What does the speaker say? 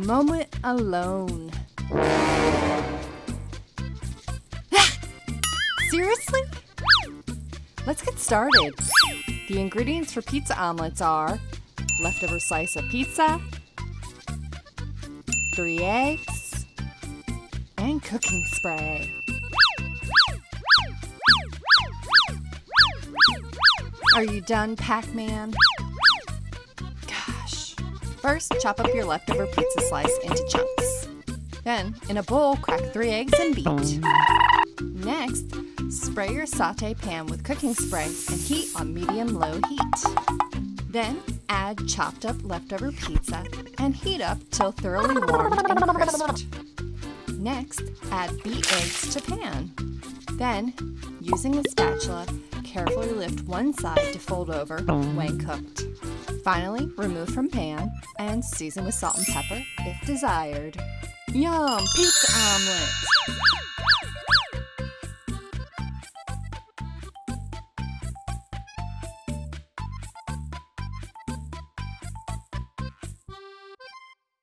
moment alone. Seriously? Let's get started. The ingredients for pizza omelets are leftover slice of pizza, 3 eggs, and cooking spray. Are you done, Pac Man? Gosh. First, chop up your leftover pizza slice into chunks. Then, in a bowl, crack 3 eggs and beat. Next, spray your sauté pan with cooking spray and heat on medium-low heat. Then, add chopped up leftover pizza and heat up till thoroughly warmed and crisped. Next, add beat eggs to pan. Then, using a spatula, carefully lift one side to fold over when cooked. Finally, remove from pan and season with salt and pepper if desired. Yum! Pizza omelets!